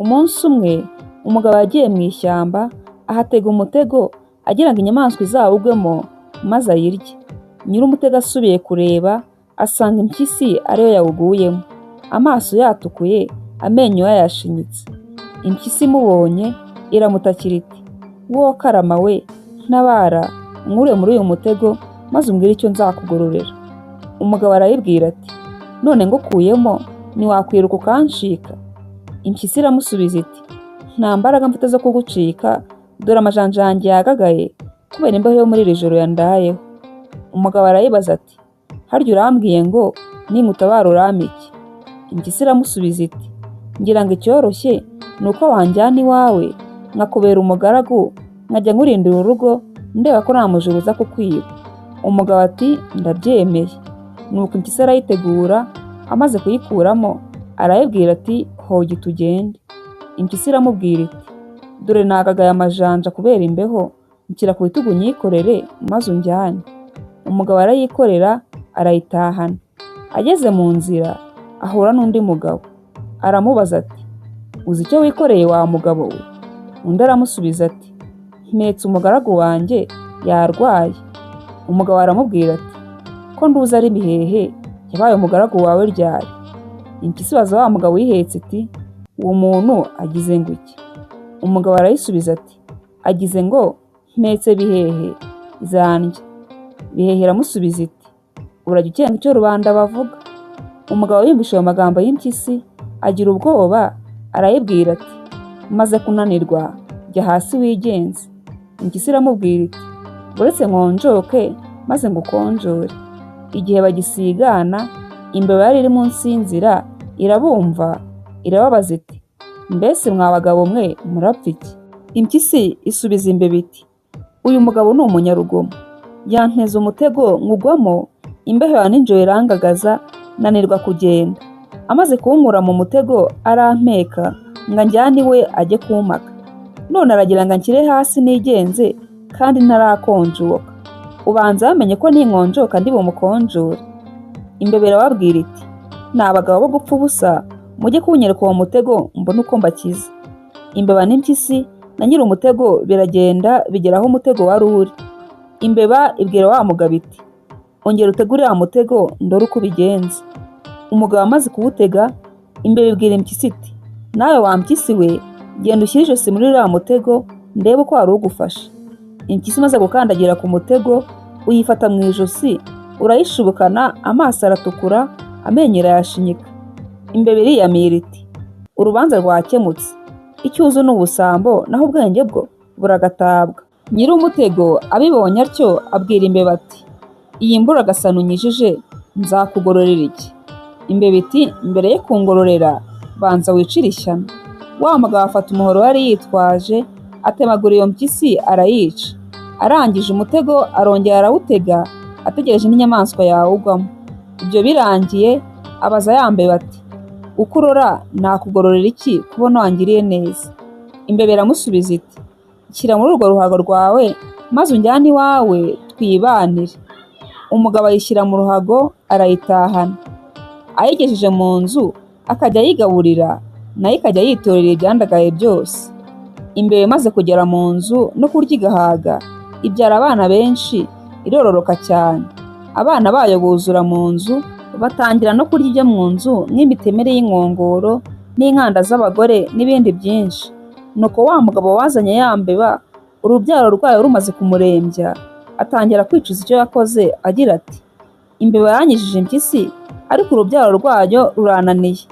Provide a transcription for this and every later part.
Umunsi umwe umugabo yagiye mu ishyamba ahatega umutego agira ngo inyamaswa izawugwemo maze ayirye. Nyir'umutego asubiye kureba asanga impyisi ariyo yawuguyemo, amaso yatukuye, amenyo yayashinyitse. Impyisi imubonye iramutakira iti, "Wowe Karama we, ntabara unkure muri uyu mutego maze umbwire icyo nzakugororera." Umugabo arayibwira ati, "None ngukuyemo ntiwakwiruka ukanshika?" Impyisi iramusubiza iti, "Nta mbaraga mfite zo kugucika, dore amajanja yanjye yagagaye kubera imbeho yo muri iri joro yandayeho." Umugabo arayibaza ati, "Harya urambwiye ngo ningutabara urampa iki?" Impyisi iramusubiza iti, "Ngira ngo icyoroshye ni uko wanjyana iwawe nkakubera umugaragu, nkajya nkurindira urugo ndeba ko nta mujura uza kukwiba." Umugabo ati, "Ndabyemeye." Nuko impyisi arayitegura, amaze kuyikuramo arayibwira ati, "Hogi tugende." Impyisi iramubwira iti, "Dore nagagaye amajanja kubera imbeho, nshyira ku bitugu nyikorere maze unjyane." Umugabo arayikorera arayitahana. Ageze mu nzira ahura n'undi mugabo, aramubaza ati, "Uzi icyo wikoreye wa mugabo we?" Undi aramusubiza ati, "Mpetse umugaragu wanjye yarwaye." Umugabo aramubwira ati, "Ko nduzi ari Mihehe yabaye umugaragu wawe ryari?" Impyisi ibaza wa mugabo uyihetse iti, "Uwo muntu agize ngo iki?" Umugabo arayisubiza ati, "Agize ngo mpetse Bihehe zandya." Bihehe iramusubiza iti, "Urajya ukenga icyo rubanda bavuga." Umugabo yumvise ayo magambo y'impyisi agira ubwoba, arayibwira ati, "Maze kunanirwa jya hasi wigenze." Impyisi iramubwira iti, "Uretse nkonjoke maze ngukonjore." Igihe bagisigana, imbeba yari iri munsi y'inzira irabumva, irababaza iti, "Mbese mwa bagabo mwe murapfa iki?" Impyisi isubiza imbeba iti, "Uyu mugabo ni umunyarugomo, yanteze umutego nkugwamo, imbeho ya nijoro irangagaza, nanirwa kugenda. Amaze kuwunkura mu mutego arampeka ngo anjyane iwe ajye kumpaka. None aragira ngo anshyire hasi nigenze kandi ntarakonjoka. Ubanza yamenye ko ninkonjoka ndi bumukonjore." Imbeba irababwira iti, "Ni abagabo bo gupfa ubusa, mujye kunyereka uwo mutego mbone uko mbakiza." Imbeba n'impyisi na nyir'umutego biragenda bigera aho umutego wari uri. Imbeba ibwira wa mugabo iti, "Ongera utegure wa mutego ndore uko ubigenza." Umugabo amaze kuwutega, imbeba ibwira impyisi iti, "Nawe wa mpyisi we, genda ushyire ijosi muri uriya mutego ndebe uko wari ugufashe." Impyisi imaze gukandagira ku mutego, uyifata mu ijosi, urayishubukana, amaso aratukura, amenyo irayashinyika. Imbeba iriyamira iti, "Urubanza rwakemutse, icyo uzi ni ubusambo, naho ubwenge bwo buragatabwa." Nyir'umutego abibonye atyo abwira imbeba ati, "Iyi mburagasani unyijije nzakugororera iki?" Imbeba iti, "Mbere yo kungororera banza wicire ishyano." Wa mugabo afata umuhoro yari yitwaje, atemagura iyo mpyisi arayica. Arangije umutego arongera arawutega, ategereje n'inyamaswa yawugwamo. Ibyo birangiye abaza ya mbeba ati, "Uko urora nakugororera iki kubona wangiriye neza?" Imbeba iramusubiza iti, "Shyira muri urwo ruhago rwawe maze unjyane iwawe twibanire." Umugabo ayishyira mu ruhago arayitahana. Ayigejeje mu nzu akajya ayigaburira, nayo ikajya yitorera ibyandagaye byose. Imbeba imaze kugera mu nzu no kurya igahaga, ibyara abana benshi, irororoka cyane. Abana bayo buzura mu nzu, batangira no kurya ibyo mu nzu nk'imitemeri y'inkongoro n'inkanda z'abagore n'ibindi byinshi. Nuko wa mugabo wazanye ya mbeba, urubyaro rwayo rumaze kumurembya, atangira kwicuza icyo yakoze agira ati, "Imbeba yanyijije impyisi, ariko urubyaro rwayo rurananiye,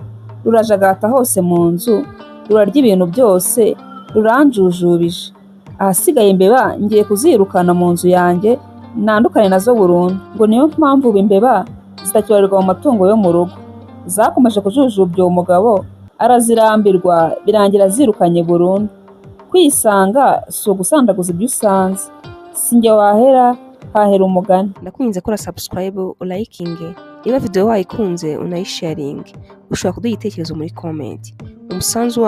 rurajagata hose mu nzu, rurarya ibintu byose, ruranjujubije. Ahasigaye imbeba ngiye kuzirukana mu nzu yanjye, ntandukane nazo burundu." Ngo niyo mpamvu ubu imbeba zitakibarirwa mu matungo yo mu rugo. Zakomeje kujujubya uwo mugabo, arazirambirwa, birangira zirukanye burundu. Kwisanga si ugusandaguza ibyo usanze. Sinjye wahera, hahera umugani. Ndakwinginze kora subscribe, ulayikinge, niba video wayikunze unayisharinge. Ushobora kuduha igitekerezo muri comment. Umusanzu